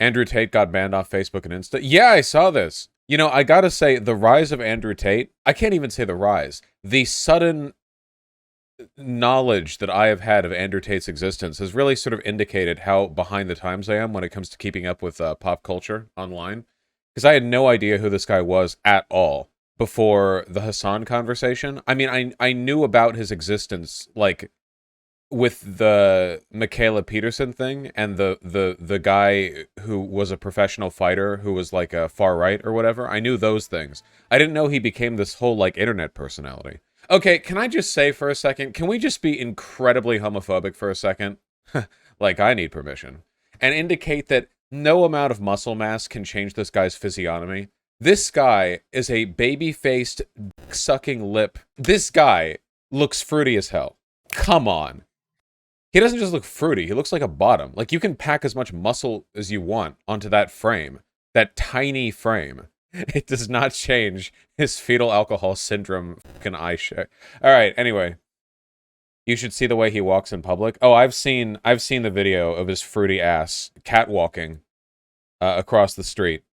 Andrew Tate got banned off Facebook and Insta. Yeah, I saw this. You know, I gotta say, the rise of Andrew Tate, I can't even say the rise. The sudden knowledge that I have had of Andrew Tate's existence has really sort of indicated how behind the times I am when it comes to keeping up with pop culture online. Because I had no idea who this guy was at all before the Hassan conversation. I mean, I knew about his existence, like, with the Michaela Peterson thing and the guy who was a professional fighter who was like a far right or whatever. I knew those things. I didn't know he became this whole like internet personality. Okay, can I just say for a second, can we just be incredibly homophobic for a second? Like I need permission. And indicate that no amount of muscle mass can change this guy's physiognomy. This guy is a baby-faced, sucking lip. This guy looks fruity as hell. Come on. He doesn't just look fruity, he looks like a bottom. Like, you can pack as much muscle as you want onto that frame. That tiny frame. It does not change his fetal alcohol syndrome fucking eye shit. Alright, anyway. You should see the way he walks in public. Oh, I've seen the video of his fruity ass catwalking across the street.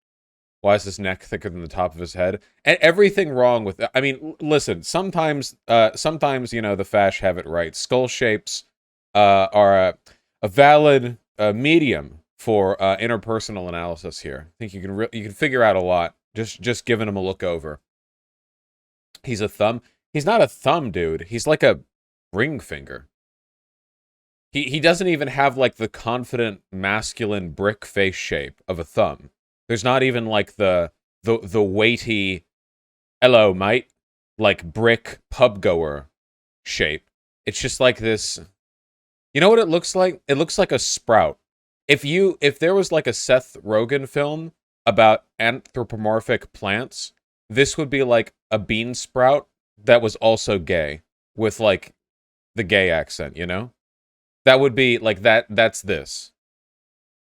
Why is his neck thicker than the top of his head? And everything wrong with... I mean, listen, sometimes, you know, the Fash have it right. Skull shapes are a valid medium for interpersonal analysis here. I think you can figure out a lot just giving him a look over. He's a thumb. He's not a thumb, dude. He's like a ring finger. He doesn't even have like the confident masculine brick face shape of a thumb. There's not even like the weighty hello mate like brick pub goer shape. It's just like this. You know what it looks like? It looks like a sprout. If there was like a Seth Rogen film about anthropomorphic plants, this would be like a bean sprout that was also gay with like the gay accent, you know? That would be like that's this.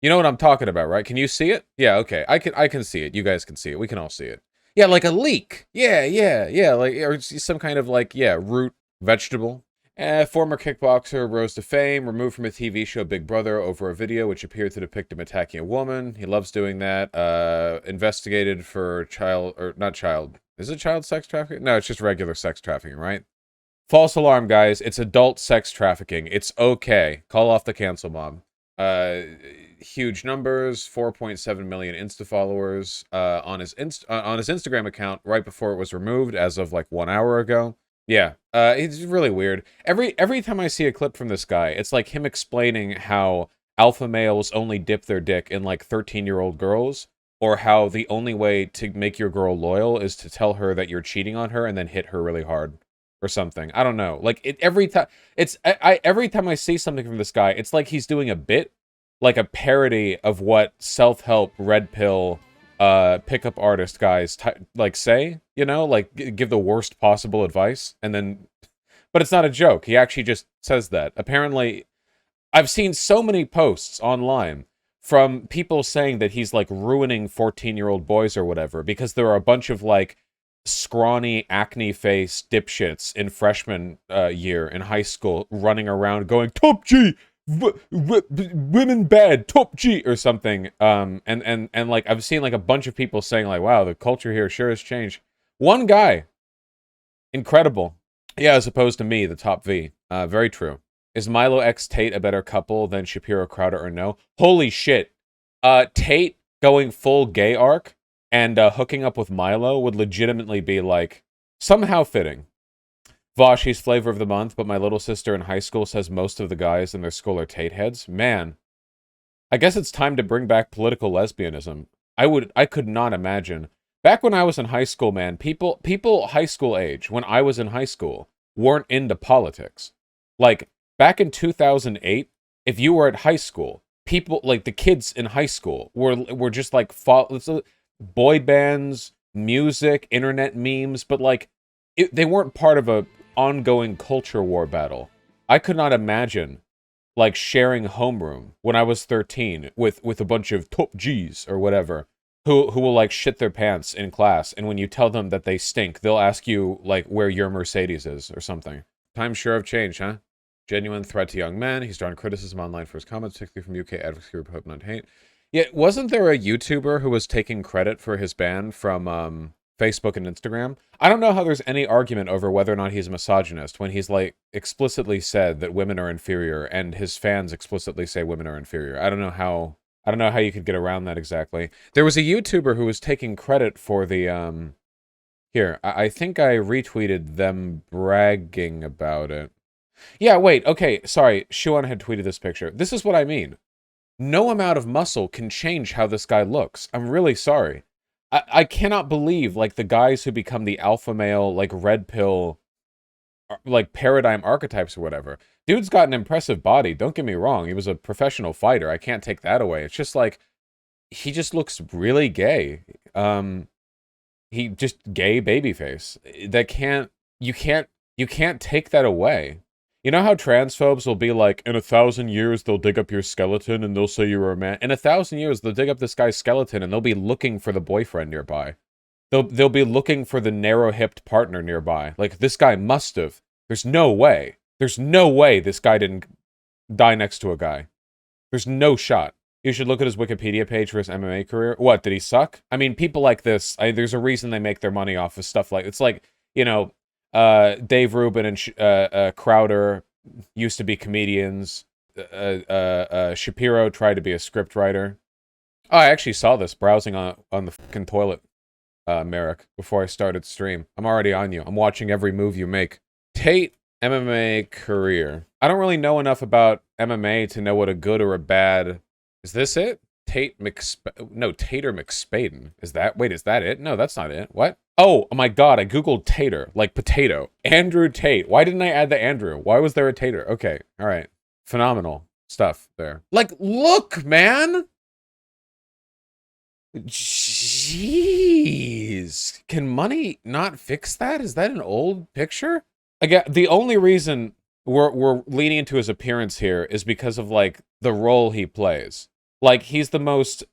You know what I'm talking about, right? Can you see it? Yeah, okay. I can see it. You guys can see it. We can all see it. Yeah, like a leek. Yeah, like or some kind of like root vegetable. Former kickboxer rose to fame, removed from a TV show Big Brother over a video which appeared to depict him attacking a woman. He loves doing that. Investigated for is it child sex trafficking? No, it's just regular sex trafficking, right? False alarm, guys. It's adult sex trafficking. It's okay. Call off the cancel mob. Huge numbers, 4.7 million Insta followers on his Instagram account right before it was removed as of like 1 hour ago. Yeah, it's really weird. Every time I see a clip from this guy, it's like him explaining how alpha males only dip their dick in like 13-year-old girls, or how the only way to make your girl loyal is to tell her that you're cheating on her and then hit her really hard or something. I don't know. Like every time I see something from this guy, it's like he's doing a bit, like a parody of what self-help red pill pickup artist guys like say, you know, like give the worst possible advice, and then, but it's not a joke. He actually just says that. Apparently, I've seen so many posts online from people saying that he's like ruining 14-year-old boys or whatever because there are a bunch of like scrawny acne face dipshits in freshman year in high school running around going top G. Women bad, top G, or something. And like I've seen like a bunch of people saying like, wow, the culture here sure has changed. One guy, incredible. Yeah, as opposed to me, the top V. Very true. Is Milo X Tate a better couple than Shapiro Crowder or no? Holy shit. Tate going full gay arc and hooking up with Milo would legitimately be like somehow fitting. Vaush, he's flavor of the month, but my little sister in high school says most of the guys in their school are Tate heads. Man, I guess it's time to bring back political lesbianism. I could not imagine. Back when I was in high school, man, people high school age, when I was in high school, weren't into politics. Like, back in 2008, if you were at high school, people, like the kids in high school, were just like, boy bands, music, internet memes, but like, they weren't part of a ongoing culture war battle. I could not imagine like sharing homeroom when I was 13 with a bunch of top G's or whatever who will like shit their pants in class, and when you tell them that they stink, they'll ask you like where your Mercedes is or something. Times sure have changed, huh? Genuine threat to young men. He's drawn criticism online for his comments, particularly from UK advocacy group Hope Not Hate. Yeah, wasn't there a YouTuber who was taking credit for his ban from Facebook and Instagram? I don't know how there's any argument over whether or not he's a misogynist when he's like explicitly said that women are inferior and his fans explicitly say women are inferior. I don't know how you could get around that exactly. There was a YouTuber who was taking credit for the here, I think I retweeted them bragging about it. Yeah, wait, okay, sorry, Shuan had tweeted this picture. This is what I mean. No amount of muscle can change how this guy looks. I'm really sorry. I cannot believe, like, the guys who become the alpha male, like, red pill, like, paradigm archetypes or whatever. Dude's got an impressive body, don't get me wrong. He was a professional fighter. I can't take that away. It's just, like, he just looks really gay. He just gay babyface. You can't take that away. You know how transphobes will be like, in 1,000 years, they'll dig up your skeleton and they'll say you were a man. In 1,000 years, they'll dig up this guy's skeleton and they'll be looking for the boyfriend nearby. They'll be looking for the narrow-hipped partner nearby. Like, this guy must have. There's no way. There's no way this guy didn't die next to a guy. There's no shot. You should look at his Wikipedia page for his MMA career. What, did he suck? I mean, people like this, there's a reason they make their money off of stuff like, it's like, you know, Dave Rubin and Crowder used to be comedians. Shapiro tried to be a script writer. Oh, I actually saw this browsing on the fucking toilet, Merrick, before I started stream. I'm already on you. I'm watching every move you make. Tate MMA career. I don't really know enough about MMA to know what a good or a bad... Is this it? Tater McSpaden. Is that it? No, that's not it. What? Oh my god, I googled tater, like potato. Andrew Tate. Why didn't I add the Andrew? Why was there a tater? Okay, alright. Phenomenal stuff there. Like, look, man! Jeez. Can money not fix that? Is that an old picture? Again, the only reason we're leaning into his appearance here is because of, like, the role he plays. Like, he's the most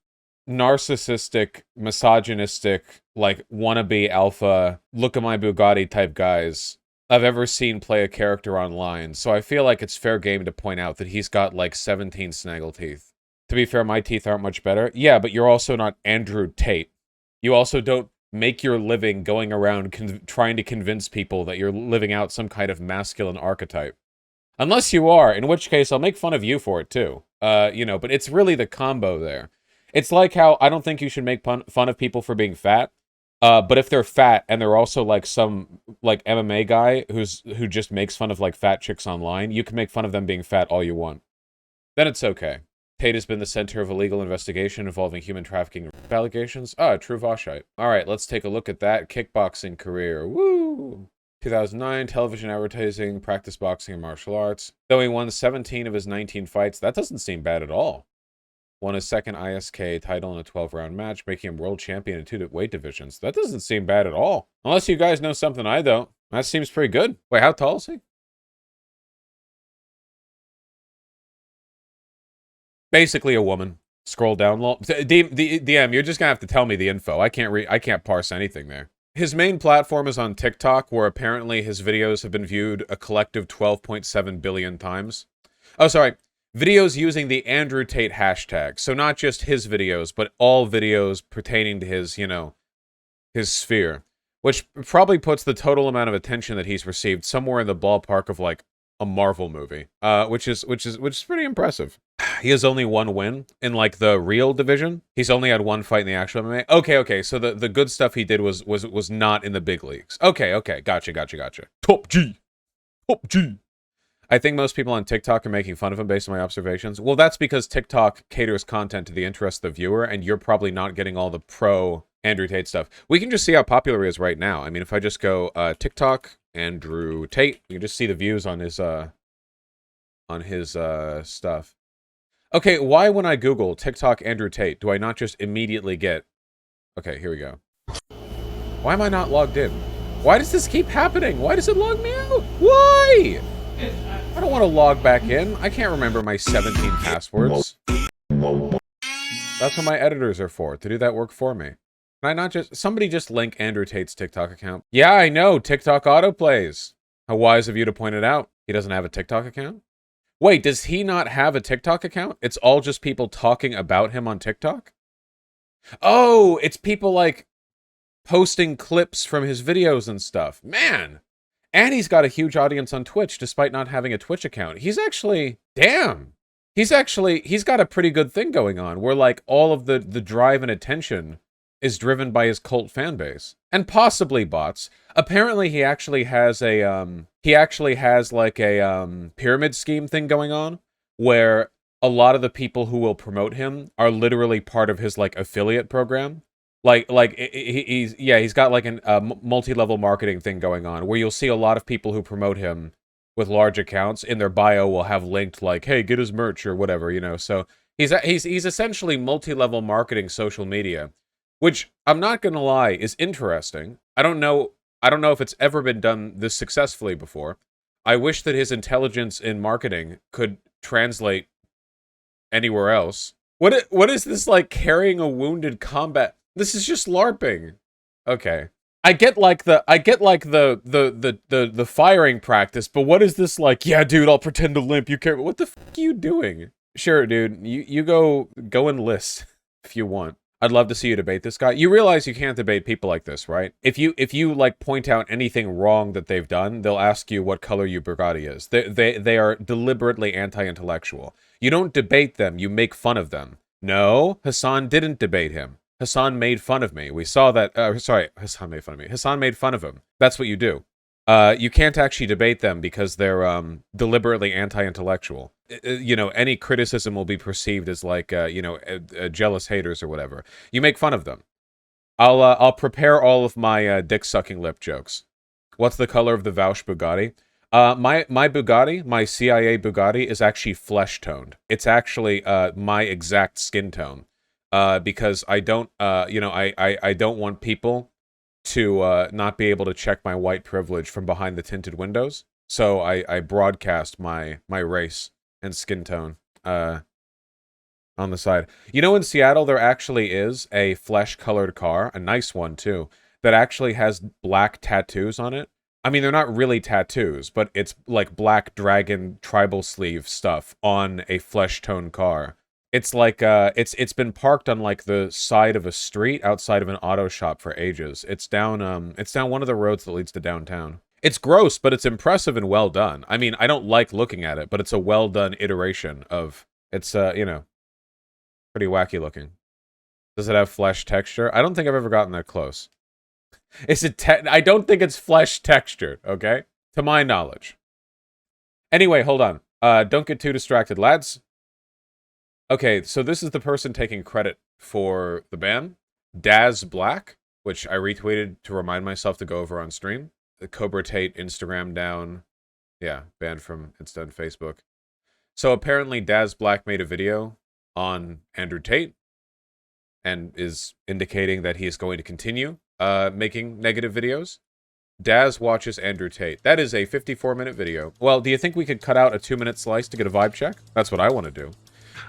narcissistic, misogynistic, like, wannabe alpha, look at my Bugatti type guys I've ever seen play a character online. So I feel like it's fair game to point out that he's got, like, 17 snaggle teeth. To be fair, my teeth aren't much better. Yeah, but you're also not Andrew Tate. You also don't make your living going around trying to convince people that you're living out some kind of masculine archetype. Unless you are, in which case I'll make fun of you for it too. You know, but it's really the combo there. It's like how I don't think you should make fun of people for being fat. But if they're fat and they're also like some like MMA guy who just makes fun of like fat chicks online, you can make fun of them being fat all you want. Then it's okay. Tate has been the center of a legal investigation involving human trafficking allegations. Ah, true Vaushite. Alright, let's take a look at that. Kickboxing career. Woo! 2009, television advertising, practice boxing and martial arts. Though he won 17 of his 19 fights, that doesn't seem bad at all. Won his second ISK title in a 12-round match, making him world champion in 2 weight divisions. That doesn't seem bad at all. Unless you guys know something I don't. That seems pretty good. Wait, how tall is he? Basically a woman. Scroll down low. DM, you're just gonna have to tell me the info. I can't parse anything there. His main platform is on TikTok, where apparently his videos have been viewed a collective 12.7 billion times. Oh, sorry. Videos using the Andrew Tate hashtag. So not just his videos, but all videos pertaining to his, you know, his sphere. Which probably puts the total amount of attention that he's received somewhere in the ballpark of, like, a Marvel movie. Which is pretty impressive. He has only one win in, like, the real division. He's only had one fight in the actual MMA. Okay, so the good stuff he did was not in the big leagues. Okay, gotcha. Top G. I think most people on TikTok are making fun of him based on my observations. Well, that's because TikTok caters content to the interest of the viewer, and you're probably not getting all the pro Andrew Tate stuff. We can just see how popular he is right now. I mean, if I just go TikTok, Andrew Tate, you can just see the views on his stuff. Okay, why when I Google TikTok Andrew Tate, do I not just immediately get... Okay, here we go. Why am I not logged in? Why does this keep happening? Why does it log me out? Why? I don't want to log back in. I can't remember my 17 passwords. That's what my editors are for, to do that work for me. Can I not just... Somebody just link Andrew Tate's TikTok account. Yeah, I know, TikTok autoplays. How wise of you to point it out. He doesn't have a TikTok account? Wait, does he not have a TikTok account? It's all just people talking about him on TikTok? Oh, it's people like posting clips from his videos and stuff. Man. And he's got a huge audience on Twitch despite not having a Twitch account. He's actually, damn. He's got a pretty good thing going on where like all of the drive and attention is driven by his cult fan base and possibly bots. Apparently he actually has like a pyramid scheme thing going on where a lot of the people who will promote him are literally part of his like affiliate program. He's got like a multi-level marketing thing going on where you'll see a lot of people who promote him with large accounts in their bio will have linked like, hey, get his merch or whatever, you know. So he's essentially multi-level marketing social media, which I'm not gonna lie is interesting. I don't know if it's ever been done this successfully before. I wish that his intelligence in marketing could translate anywhere else. What is this like carrying a wounded combat? This is just LARPing. Okay. I get like the firing practice, but what is this like? Yeah, dude, I'll pretend to limp. You care? What the fuck are you doing? Sure, dude. You go enlist if you want. I'd love to see you debate this guy. You realize you can't debate people like this, right? If you like point out anything wrong that they've done, they'll ask you what color your Bugatti is. They are deliberately anti-intellectual. You don't debate them, you make fun of them. No, Hassan didn't debate him. Hassan made fun of me. We saw that. Hassan made fun of me. Hassan made fun of him. That's what you do. You can't actually debate them because they're deliberately anti-intellectual. You know, any criticism will be perceived as like, jealous haters or whatever. You make fun of them. I'll prepare all of my dick-sucking lip jokes. What's the color of the Vaush Bugatti? My Bugatti, my CIA Bugatti, is actually flesh-toned. It's actually my exact skin tone. Because I don't, I don't want people to not be able to check my white privilege from behind the tinted windows. So I broadcast my race and skin tone on the side. You know, in Seattle, there actually is a flesh-colored car, a nice one too, that actually has black tattoos on it. I mean, they're not really tattoos, but it's like black dragon tribal sleeve stuff on a flesh-tone car. It's like, it's been parked on, like, the side of a street outside of an auto shop for ages. It's down one of the roads that leads to downtown. It's gross, but it's impressive and well done. I mean, I don't like looking at it, but it's a well-done iteration of, it's, pretty wacky looking. Does it have flesh texture? I don't think I've ever gotten that close. I don't think it's flesh textured, okay? To my knowledge. Anyway, hold on. Don't get too distracted, lads. Okay, so this is the person taking credit for the ban. Daz Black, which I retweeted to remind myself to go over on stream. The Cobra Tate Instagram down. Yeah, banned from Insta and Facebook. So apparently Daz Black made a video on Andrew Tate and is indicating that he is going to continue making negative videos. Daz watches Andrew Tate. That is a 54-minute video. Well, do you think we could cut out a 2-minute slice to get a vibe check? That's what I want to do.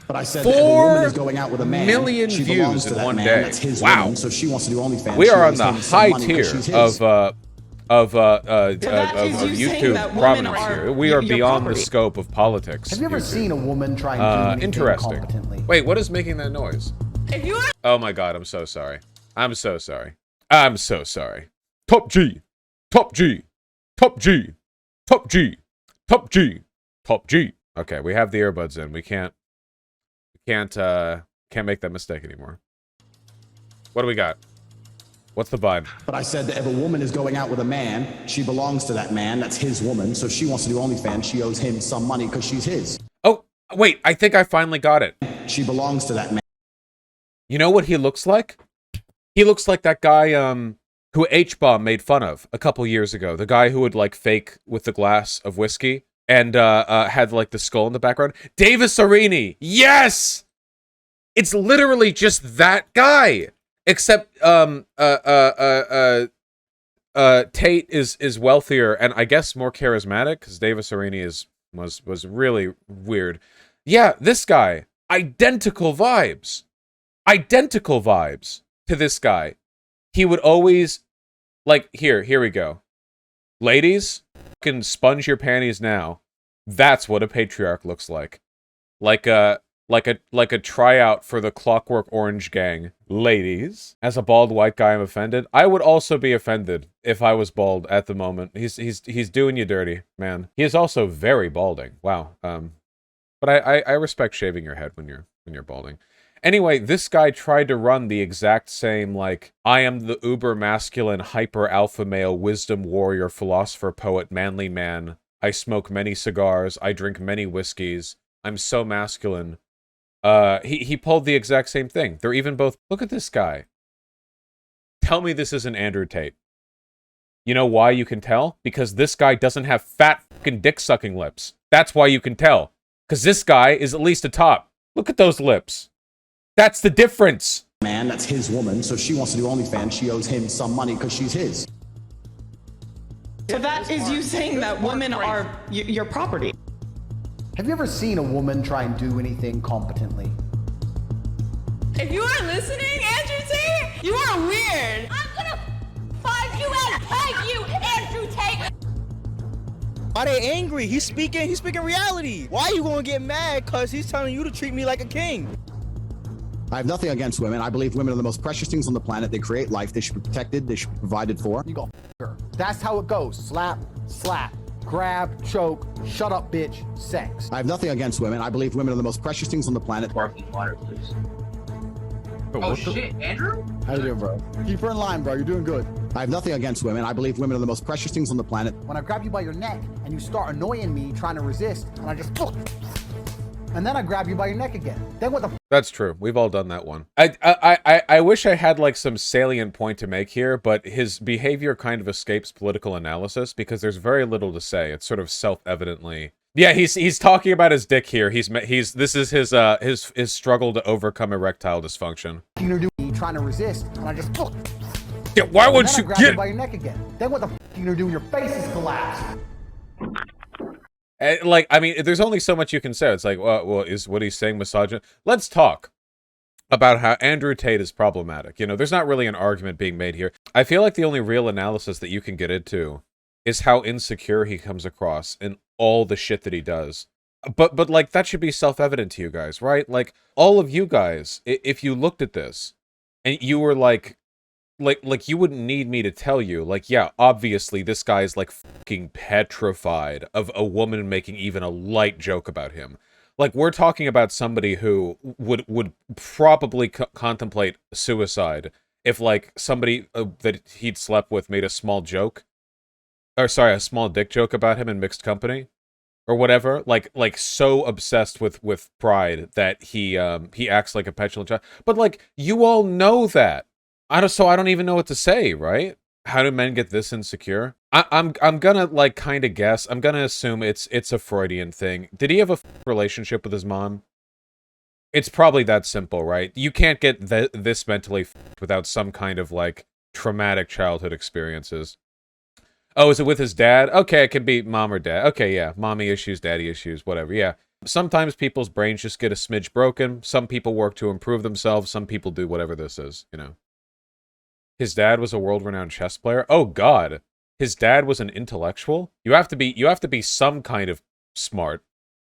But I said that if a woman is going out with a man, 4 million she views belongs to in that one man. day. That's his Wow. woman, so she wants to do OnlyFans. We are on She the owes him high money 'cause tier she's his. of you saying YouTube that women prominence are here. We are your beyond property. the scope of politics. Have you ever YouTube. seen a woman try and do anything Interesting. competently? Wait, what is making that noise? If you Oh my god, I'm so sorry. I'm so sorry. I'm so sorry. Top G. Top G. Top G. Top G. Top G. Top G. Okay, we have the earbuds in. We can't make that mistake anymore. What do we got? What's the vibe? But I said that if a woman is going out with a man, she belongs to that man. That's his woman, so she wants to do OnlyFans. She owes him some money because she's his. Oh, wait, I think I finally got it. She belongs to that man. You know what he looks like? He looks like that guy who H-Bomb made fun of a couple years ago. The guy who would like fake with the glass of whiskey and had like the skull in the background. Davis Arini. Yes! It's literally just that guy. Except Tate is wealthier and I guess more charismatic because Davis Arini was really weird. Yeah, this guy. Identical vibes. Identical vibes to this guy. He would always, like, here we go. Ladies, can sponge your panties now. That's what a patriarch looks like. Like a tryout for the Clockwork Orange gang. Ladies, as a bald white guy, I'm offended. I would also be offended if I was bald at the moment. He's doing you dirty, man. He is also very balding. Wow. But I respect shaving your head when you're balding. Anyway, this guy tried to run the exact same, like, I am the uber masculine, hyper alpha male, wisdom warrior, philosopher, poet, manly man. I smoke many cigars. I drink many whiskeys. I'm so masculine. He pulled the exact same thing. They're even both... Look at this guy. Tell me this isn't Andrew Tate. You know why you can tell? Because this guy doesn't have fat fucking dick-sucking lips. That's why you can tell. Because this guy is at least a top. Look at those lips. That's the difference. Man, that's his woman, so she wants to do OnlyFans. She owes him some money because she's his. So that is you saying that women are your property. Have you ever seen a woman try and do anything competently? If you are listening, Andrew Tate, you are weird. I'm gonna find you and peg you, Andrew Tate. Why they angry? He's speaking reality. Why you gonna get mad? Cause he's telling you to treat me like a king. I have nothing against women. I believe women are the most precious things on the planet. They create life. They should be protected. They should be provided for. You go f her. That's how it goes. Slap, slap, grab, choke, shut up, bitch, sex. I have nothing against women. I believe women are the most precious things on the planet. Sparkling water, please. Oh shit, Andrew? How you doing, bro? Keep her in line, bro. You're doing good. I have nothing against women. I believe women are the most precious things on the planet. When I grab you by your neck and you start annoying me trying to resist, and I just... And then I grab you by your neck again. Then what the... That's true. We've all done that one. I wish I had, like, some salient point to make here, but his behavior kind of escapes political analysis because there's very little to say. It's sort of self-evidently... Yeah, he's talking about his dick here. This is his struggle to overcome erectile dysfunction. You're doing trying to resist, and I just... Yeah, why would you grab you by your neck again. Then what the f you gonna do when your face is collapsed? Like, I mean, there's only so much you can say. It's like, well, is what he's saying misogynist? Let's talk about how Andrew Tate is problematic. You know, there's not really an argument being made here. I feel like the only real analysis that you can get into is how insecure he comes across in all the shit that he does. But like, that should be self-evident to you guys, right? Like, all of you guys, if you looked at this and you were like you wouldn't need me to tell you, like, yeah, obviously this guy is like fucking petrified of a woman making even a light joke about him. Like, we're talking about somebody who would probably contemplate suicide if, like, somebody that he'd slept with made a small joke, or sorry, a small dick joke about him in mixed company, or whatever. Like so obsessed with pride that he acts like a petulant child. But like, you all know that. I don't even know what to say, right? How do men get this insecure? I'm gonna, like, kind of guess. I'm gonna assume it's a Freudian thing. Did he have a relationship with his mom? It's probably that simple, right? You can't get this mentally without some kind of, like, traumatic childhood experiences. Oh, is it with his dad? Okay, it could be mom or dad. Okay, yeah, mommy issues, daddy issues, whatever, yeah. Sometimes people's brains just get a smidge broken. Some people work to improve themselves. Some people do whatever this is, you know. His dad was a world-renowned chess player. Oh God, his dad was an intellectual. You have to be some kind of smart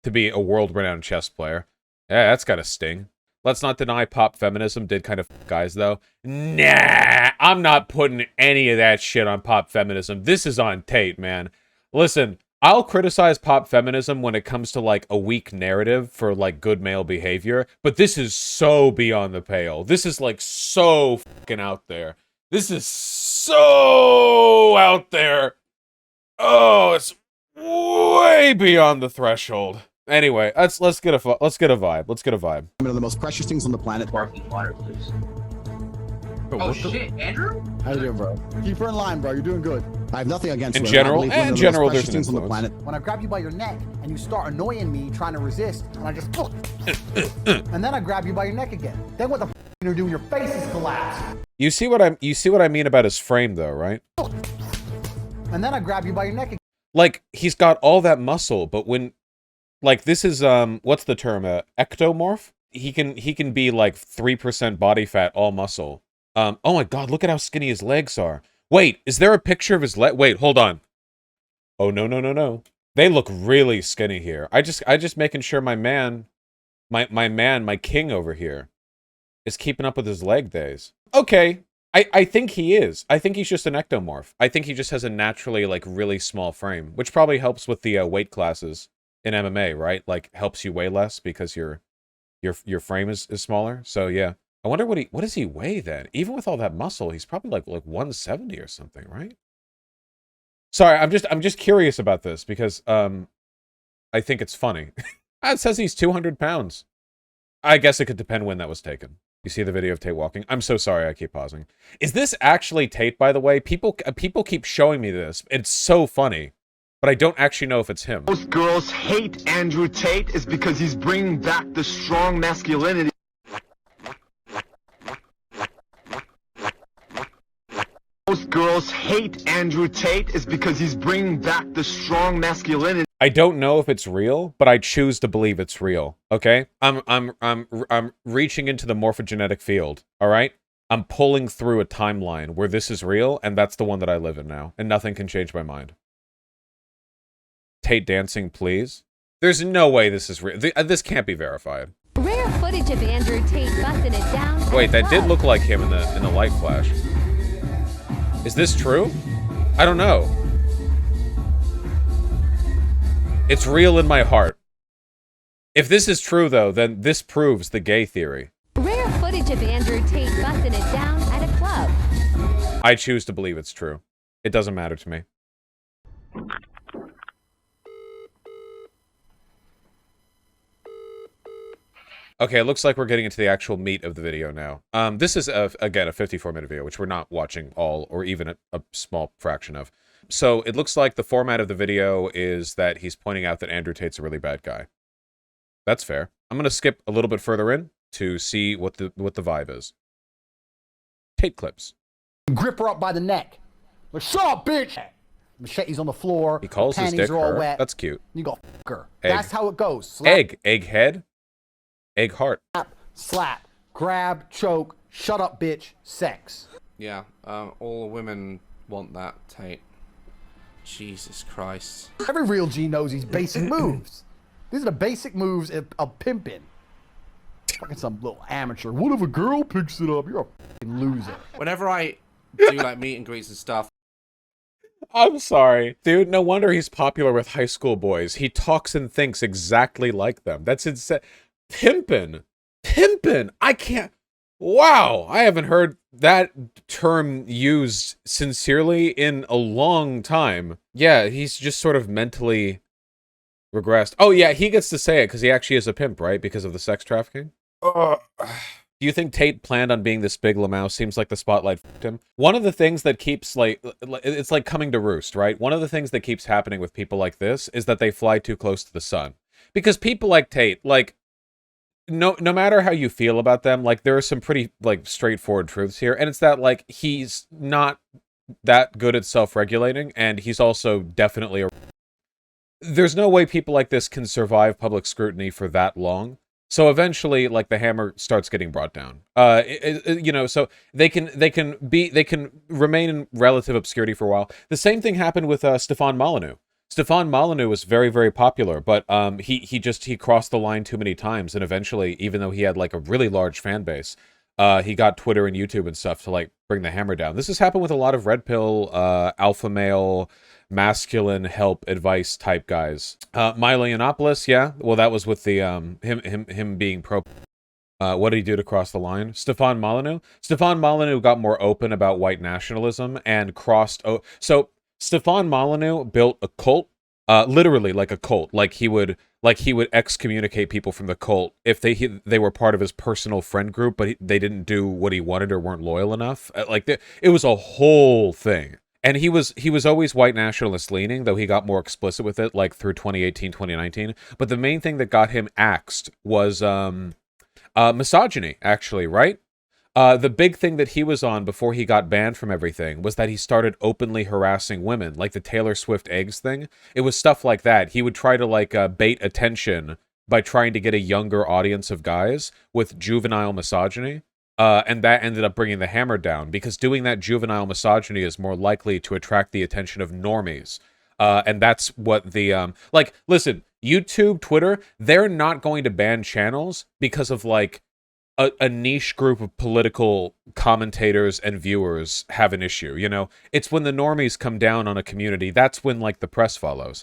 to be a world-renowned chess player. Yeah, that's gotta sting. Let's not deny pop feminism did kind of guys though. Nah, I'm not putting any of that shit on pop feminism. This is on Tate, man. Listen, I'll criticize pop feminism when it comes to, like, a weak narrative for, like, good male behavior, but this is so beyond the pale. This is, like, so fucking out there. This is so out there. Oh, it's way beyond the threshold. Anyway, let's get a vibe. Let's get a vibe. Women are the most precious things on the planet. Sparkling water, please. Oh shit, Andrew? How you doing, bro? Keep her in line, bro. You're doing good. I have nothing against In women. general, I believe women are the most there's precious an things on the influence. planet. When I grab you by your neck and you start annoying me trying to resist, and I just... And then I grab you by your neck again. Then what the f you gonna do when your face is collapsed? You see what I mean about his frame though, right? And then I grab you by your neck again. Like, he's got all that muscle, but when, like, this is what's the term? Ectomorph? He can be like 3% body fat, all muscle. Oh my God, look at how skinny his legs are. Wait, is there a picture of his leg? Wait, hold on. Oh no. They look really skinny here. I just making sure my man, my king over here is keeping up with his leg days. Okay. I think he is. I think he's just an ectomorph. I think he just has a naturally, like, really small frame, which probably helps with the weight classes in MMA, right? Like, helps you weigh less because your frame is smaller. So, yeah. I wonder what does he weigh then? Even with all that muscle, he's probably like 170 or something, right? Sorry, I'm just curious about this because I think it's funny. It says he's 200 pounds. I guess it could depend when that was taken. You see the video of Tate walking? I'm so sorry I keep pausing. Is this actually Tate, by the way? People keep showing me this. It's so funny. But I don't actually know if it's him. Most girls hate Andrew Tate is because he's bringing back the strong masculinity. Most girls hate Andrew Tate is because he's bringing back the strong masculinity. I don't know if it's real, but I choose to believe it's real. Okay? I'm reaching into the morphogenetic field, all right? I'm pulling through a timeline where this is real, and that's the one that I live in now, and nothing can change my mind. Tate dancing, please. There's no way this is real. This can't be verified. Rare footage of Andrew Tate busting it down. Wait, that did look like him in the light flash. Is this true? I don't know. It's real in my heart. If this is true, though, then this proves the gay theory. Rare footage of Andrew Tate busting it down at a club. I choose to believe it's true. It doesn't matter to me. Okay, it looks like we're getting into the actual meat of the video now. This is, again, a 54-minute video, which we're not watching all or even a small fraction of. So it looks like the format of the video is that he's pointing out that Andrew Tate's a really bad guy. That's fair. I'm going to skip a little bit further in to see what the vibe is. Tate clips. Grip her up by the neck. Like, shut up, bitch! Machete's on the floor. He calls his dick her. Wet. That's cute. You go, f her. Egg. That's how it goes. Slap, egg head, egg heart. Slap, grab, choke, shut up, bitch, sex. Yeah, all women want that, Tate. Jesus Christ. Every real G knows these basic moves. These are the basic moves of pimping. Fucking some little amateur. What if a girl picks it up? You're a fucking loser. Whenever I do like meet and greets and stuff. I'm sorry. Dude, no wonder he's popular with high school boys. He talks and thinks exactly like them. That's insane. Pimpin'. Pimpin'. I can't. Wow. I haven't heard that term used sincerely in a long time. Yeah, he's just sort of mentally regressed. Oh, yeah, he gets to say it because he actually is a pimp, right? Because of the sex trafficking? Do you think Tate planned on being this big Lamau? Seems like the spotlight f***ed him. One of the things that keeps, like, it's like coming to roost, right? One of the things that keeps happening with people like this is that they fly too close to the sun. Because people like Tate, like, no matter how you feel about them, like, there are some pretty, like, straightforward truths here. And it's that, like, he's not that good at self-regulating, and he's also definitely a... There's no way people like this can survive public scrutiny for that long. So eventually, like, the hammer starts getting brought down. You know, so they can remain in relative obscurity for a while. The same thing happened with Stefan Molyneux. Stefan Molyneux was very, very popular, but he crossed the line too many times, and eventually, even though he had like a really large fan base, he got Twitter and YouTube and stuff to like bring the hammer down. This has happened with a lot of red pill, alpha male, masculine help advice type guys. Milo Yiannopoulos, yeah, well that was with the him being pro. What did he do to cross the line? Stefan Molyneux got more open about white nationalism and crossed. So Stefan Molyneux built a cult, literally like a cult. Like he would excommunicate people from the cult if they were part of his personal friend group, but they didn't do what he wanted or weren't loyal enough. It was a whole thing. And he was always white nationalist leaning, though he got more explicit with it, like through 2018, 2019. But the main thing that got him axed was misogyny, actually, right? The big thing that he was on before he got banned from everything was that he started openly harassing women, like the Taylor Swift eggs thing. It was stuff like that. He would try to like bait attention by trying to get a younger audience of guys with juvenile misogyny. And that ended up bringing the hammer down, because doing that juvenile misogyny is more likely to attract the attention of normies. And that's what the like. Listen, YouTube, Twitter, they're not going to ban channels because of like a niche group of political commentators and viewers have an issue, you know? It's when the normies come down on a community, that's when, like, the press follows.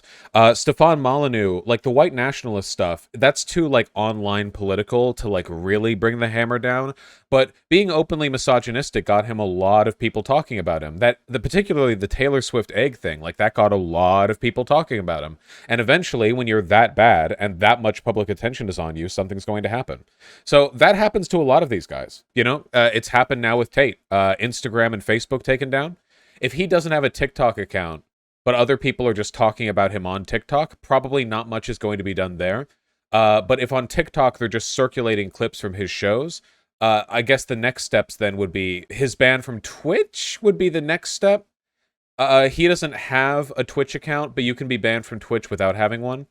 Stefan Molyneux, like, the white nationalist stuff, that's too, like, online political to, like, really bring the hammer down. But being openly misogynistic got him a lot of people talking about him. Particularly the Taylor Swift egg thing, like, that got a lot of people talking about him. And eventually, when you're that bad and that much public attention is on you, something's going to happen. So that happens to a lot of these guys. You know, it's happened now with Tate. Instagram and Facebook taken down. If he doesn't have a TikTok account, but other people are just talking about him on TikTok, probably not much is going to be done there. But if on TikTok they're just circulating clips from his shows, I guess the next steps then would be his ban from Twitch would be the next step. He doesn't have a Twitch account, but you can be banned from Twitch without having one.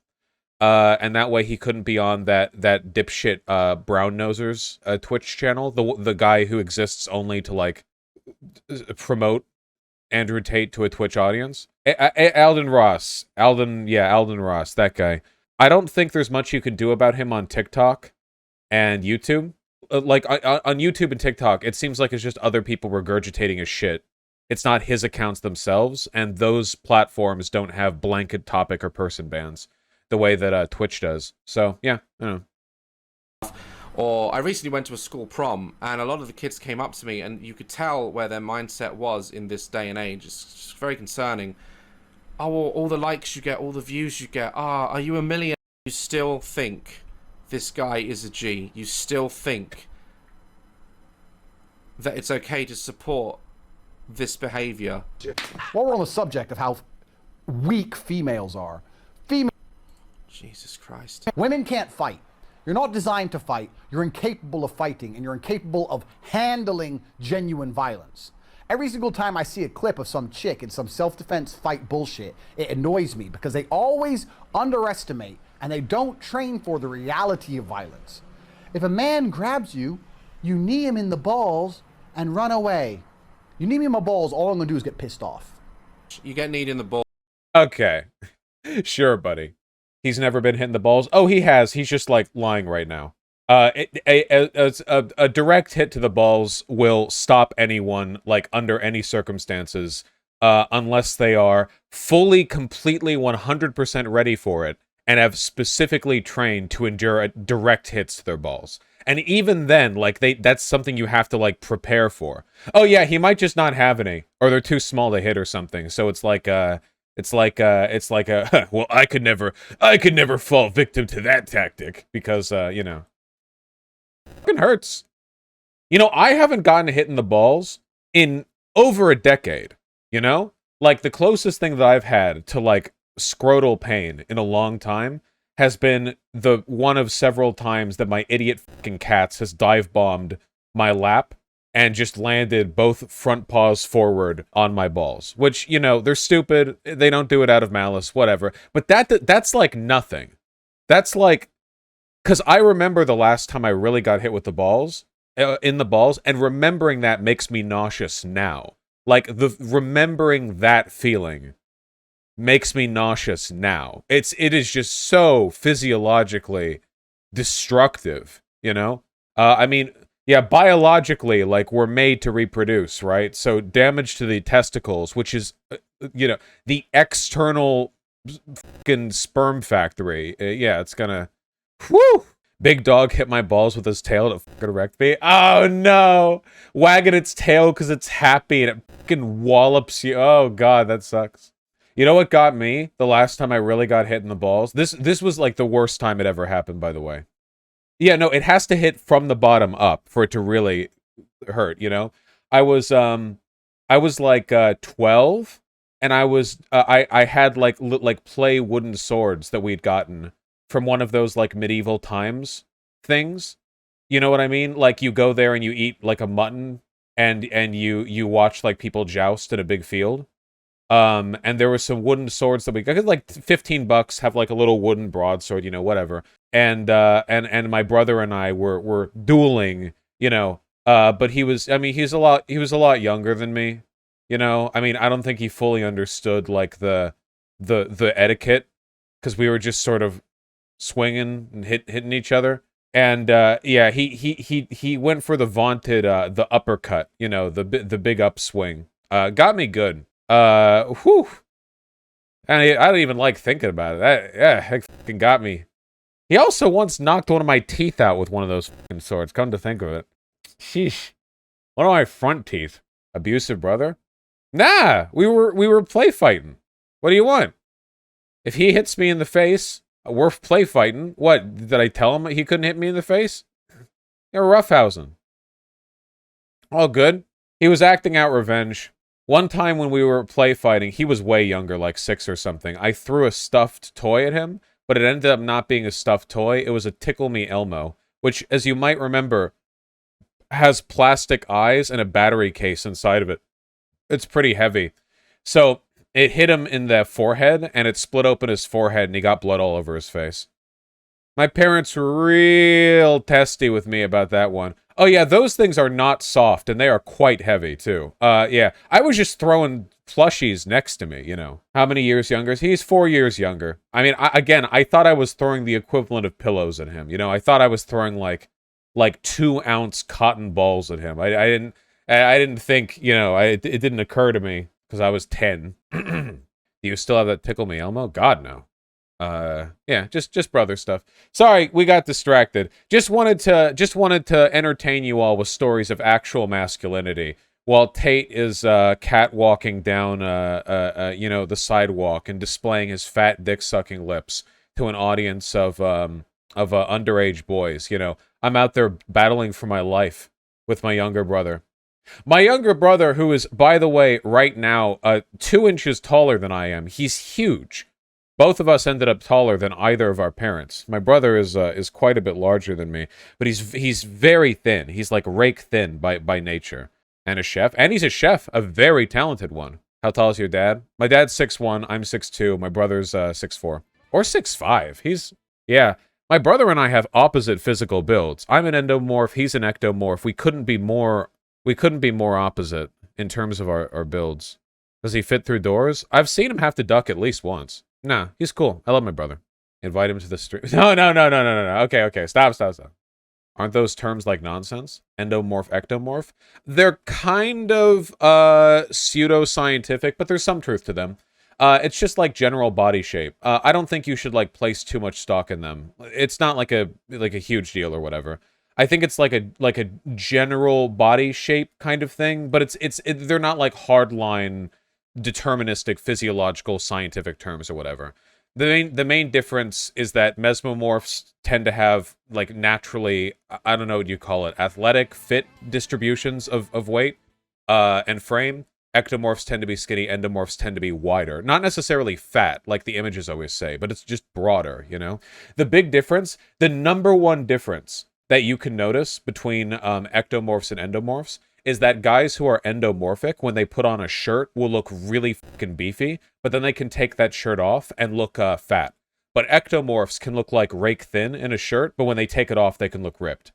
And that way he couldn't be on that dipshit Brown Nosers Twitch channel, the guy who exists only to like promote Andrew Tate to a Twitch audience. Alden Ross, Alden Ross, that guy. I don't think there's much you can do about him on TikTok and YouTube. Like on YouTube and TikTok, it seems like it's just other people regurgitating his shit. It's not his accounts themselves, and those platforms don't have blanket topic or person bans the way that Twitch does. So, yeah, I don't know. Or I recently went to a school prom, and a lot of the kids came up to me, and you could tell where their mindset was in this day and age. It's very concerning. Oh, all the likes you get, all the views you get. Are you a millionaire? You still think this guy is a G. You still think that it's okay to support this behavior. While we're on the subject of how weak females are, Jesus Christ. Women can't fight. You're not designed to fight. You're incapable of fighting, and you're incapable of handling genuine violence. Every single time I see a clip of some chick in some self-defense fight bullshit, it annoys me because they always underestimate and they don't train for the reality of violence. If a man grabs you, you knee him in the balls and run away. You knee me in my balls, all I'm gonna do is get pissed off. You get kneed in the ball. Okay. Sure, buddy. He's never been hit in the balls. Oh, he has. He's just, like, lying right now. A direct hit to the balls will stop anyone, like, under any circumstances, unless they are fully, completely, 100% ready for it, and have specifically trained to endure direct hits to their balls. And even then, like, that's something you have to, like, prepare for. Oh, yeah, he might just not have any, or they're too small to hit or something, so it's like, well, I could never fall victim to that tactic because, you know, it hurts. You know, I haven't gotten hit in the balls in over a decade, you know? Like, the closest thing that I've had to, like, scrotal pain in a long time has been the one of several times that my idiot fucking cats has dive-bombed my lap and just landed both front paws forward on my balls. Which, you know, they're stupid, they don't do it out of malice, whatever. But that's like nothing. That's like... Because I remember the last time I really got hit with the balls, in the balls, and remembering that makes me nauseous now. Like, remembering that feeling makes me nauseous now. It is just so physiologically destructive, you know? I mean... Yeah, biologically, like, we're made to reproduce, right? So damage to the testicles, which is, you know, the external fucking sperm factory. Yeah, it's gonna... Whew! Big dog hit my balls with his tail to fucking wreck me. Oh, no! Wagging its tail because it's happy and it fucking wallops you. Oh, God, that sucks. You know what got me the last time I really got hit in the balls? This was, like, the worst time it ever happened, by the way. Yeah, no, it has to hit from the bottom up for it to really hurt, you know? I was like 12, and I had like play wooden swords that we'd gotten from one of those like medieval times things. You know what I mean? Like you go there and you eat like a mutton and you watch like people joust in a big field. And there were some wooden swords that we got, like $15, have like a little wooden broadsword, you know, whatever. And my brother and I were dueling, you know, but he was a lot younger than me, you know. I mean, I don't think he fully understood like the the etiquette, because we were just sort of swinging and hitting each other. And yeah, he went for the vaunted the uppercut, you know, the big upswing. Got me good. Whew. And I don't even like thinking about it. Yeah, it fucking got me. He also once knocked one of my teeth out with one of those fucking swords. Come to think of it, sheesh. One of my front teeth. Abusive brother? Nah, we were play fighting. What do you want? If he hits me in the face, we're play fighting. What, did I tell him he couldn't hit me in the face? You're roughhousing. All good. He was acting out revenge. One time when we were play fighting, he was way younger, like 6 or something. I threw a stuffed toy at him, but it ended up not being a stuffed toy. It was a Tickle Me Elmo, which, as you might remember, has plastic eyes and a battery case inside of it. It's pretty heavy. So it hit him in the forehead, and it split open his forehead, and he got blood all over his face. My parents were real testy with me about that one. Oh yeah, those things are not soft, and they are quite heavy, too. Yeah, I was just throwing plushies next to me, you know. How many years younger? He's 4 years younger. I mean, I thought I was throwing the equivalent of pillows at him, you know. I thought I was throwing, like 2-ounce cotton balls at him. I didn't think, you know, it didn't occur to me, because I was 10. Do you still have that Tickle Me Elmo? God, no. Yeah, just brother stuff. Sorry, we got distracted. Just wanted to entertain you all with stories of actual masculinity, while Tate is catwalking down you know, the sidewalk and displaying his fat dick-sucking lips to an audience of underage boys. You know, I'm out there battling for my life with my younger brother. My younger brother, who is, by the way, right now 2 inches taller than I am. He's huge. Both of us ended up taller than either of our parents. My brother is quite a bit larger than me, but he's very thin. He's like rake thin by nature. And a chef. And he's a chef, a very talented one. How tall is your dad? My dad's 6'1", I'm 6'2", my brother's 6'4". Or 6'5". Yeah. My brother and I have opposite physical builds. I'm an endomorph, he's an ectomorph. We couldn't be more opposite in terms of our builds. Does he fit through doors? I've seen him have to duck at least once. Nah, he's cool. I love my brother. Invite him to the stream. No. Okay. Stop. Aren't those terms like nonsense? Endomorph, ectomorph? They're kind of pseudo-scientific, but there's some truth to them. It's just like general body shape. I don't think you should like place too much stock in them. It's not like a huge deal or whatever. I think it's like a general body shape kind of thing, but they're not like hardline deterministic physiological scientific terms or whatever. The main difference is that mesomorphs tend to have like naturally, I don't know what you call it, athletic fit distributions of weight and frame. Ectomorphs tend to be skinny, endomorphs tend to be wider. Not necessarily fat, like the images always say, but it's just broader, you know? The big difference, the number one difference that you can notice between ectomorphs and endomorphs is that guys who are endomorphic, when they put on a shirt, will look really fucking beefy, but then they can take that shirt off and look fat. But ectomorphs can look like rake thin in a shirt, but when they take it off, they can look ripped.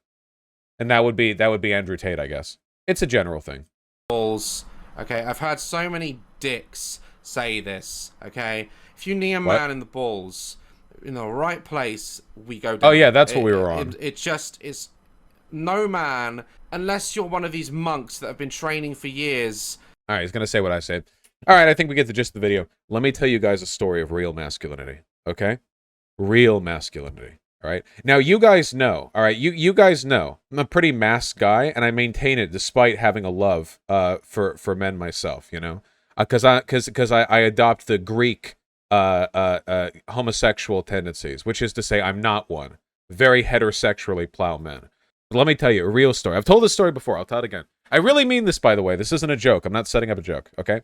And that would be Andrew Tate, I guess. It's a general thing. Balls. Okay, I've heard so many dicks say this. Okay, if you knee a man in the balls, in the right place, we go down. Oh yeah, that's what we were on. It's no man, unless you're one of these monks that have been training for years. All right, he's going to say what I said. All right, I think we get the gist of the video. Let me tell you guys a story of real masculinity, okay? Real masculinity, all right? Now, you guys know, all right? You guys know I'm a pretty masked guy, and I maintain it despite having a love for men myself, you know? Because I adopt the Greek homosexual tendencies, which is to say I'm not one. Very heterosexually plow men. But let me tell you a real story. I've told this story before. I'll tell it again. I really mean this, by the way. This isn't a joke. I'm not setting up a joke, okay?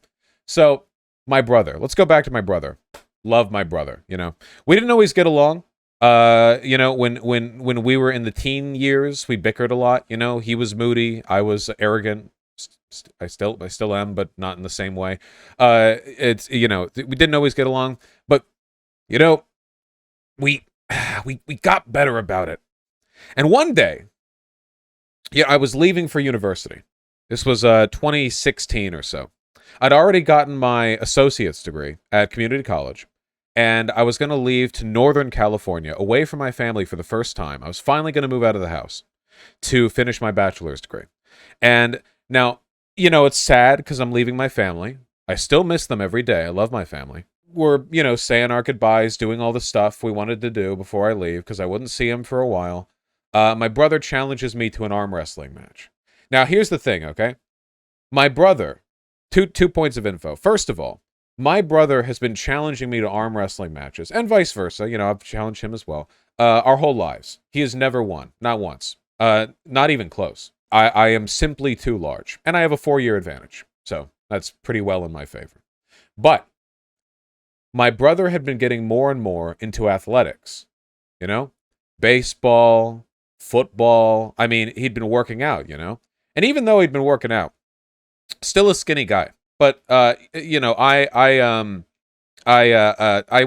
So, my brother. Let's go back to my brother. Love my brother, you know. We didn't always get along. You know, when we were in the teen years, we bickered a lot, you know. He was moody. I was arrogant. I still am, but not in the same way. It's, you know, we didn't always get along, but, you know, we got better about it. And one day, yeah, I was leaving for university. This was 2016 or so. I'd already gotten my associate's degree at community college, and I was going to leave to Northern California, away from my family for the first time. I was finally going to move out of the house to finish my bachelor's degree. And now, you know, it's sad because I'm leaving my family. I still miss them every day. I love my family. We're, you know, saying our goodbyes, doing all the stuff we wanted to do before I leave because I wouldn't see him for a while. My brother challenges me to an arm wrestling match. Now, here's the thing, okay? My brother, two points of info. First of all, my brother has been challenging me to arm wrestling matches, and vice versa. You know, I've challenged him as well. Our whole lives. He has never won. Not once. Not even close. I am simply too large, and I have a 4-year advantage. So that's pretty well in my favor. But my brother had been getting more and more into athletics. You know? Baseball, football. I mean, he'd been working out, you know? And even though he'd been working out, still a skinny guy. But you know, I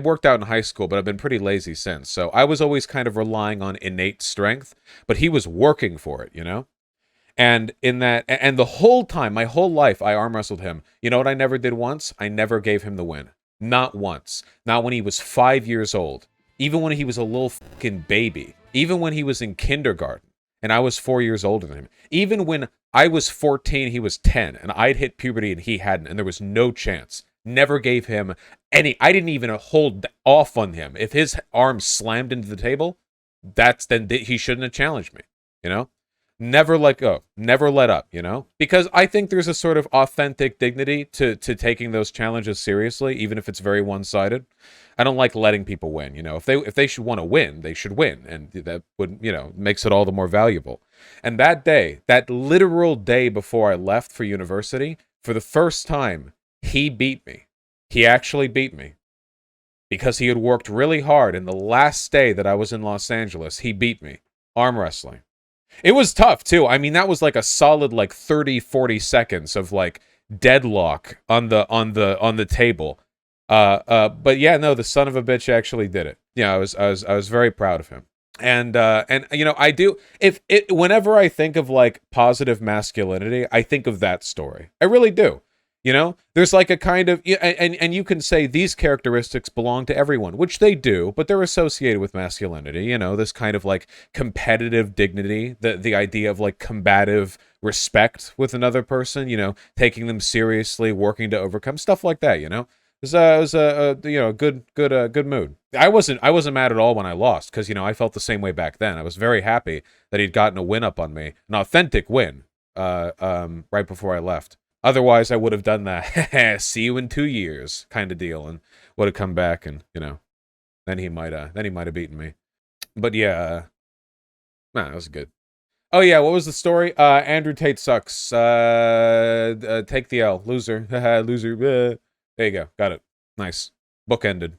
worked out in high school, but I've been pretty lazy since. So I was always kind of relying on innate strength, but he was working for it, you know? And in that, and the whole time, my whole life, I arm wrestled him. You know what I never did once? I never gave him the win. Not once. Not when he was 5 years old. Even when he was a little fucking baby. Even when he was in kindergarten and I was 4 years older than him. Even when I was 14, he was 10, and I'd hit puberty and he hadn't, and there was no chance. Never gave him any. I didn't even hold off on him. If his arm slammed into the table, then he shouldn't have challenged me, you know? Never let go. Never let up, you know? Because I think there's a sort of authentic dignity to taking those challenges seriously, even if it's very one-sided. I don't like letting people win, you know? If they should want to win, they should win. And that would, you know, makes it all the more valuable. And that day, that literal day before I left for university, for the first time, he beat me. He actually beat me. Because he had worked really hard, and the last day that I was in Los Angeles, he beat me. Arm wrestling. It was tough, too. I mean, that was like a solid, like, 30, 40 seconds of, like, deadlock on the table. But yeah, no, the son of a bitch actually did it. Yeah, I was very proud of him. And you know, whenever I think of, like, positive masculinity, I think of that story. I really do. You know, there's like a kind of, and you can say these characteristics belong to everyone, which they do, but they're associated with masculinity. You know, this kind of like competitive dignity, the idea of like combative respect with another person. You know, taking them seriously, working to overcome stuff like that. You know, it was a you know, good mood. I wasn't mad at all when I lost because, you know, I felt the same way back then. I was very happy that he'd gotten a win up on me, an authentic win, right before I left. Otherwise, I would have done that "see you in 2 years" kind of deal, and would have come back, and you know, then he might have beaten me. But yeah, nah, that was good. Oh yeah, what was the story? Andrew Tate sucks. Take the L, loser, loser. There you go, got it. Nice, book ended.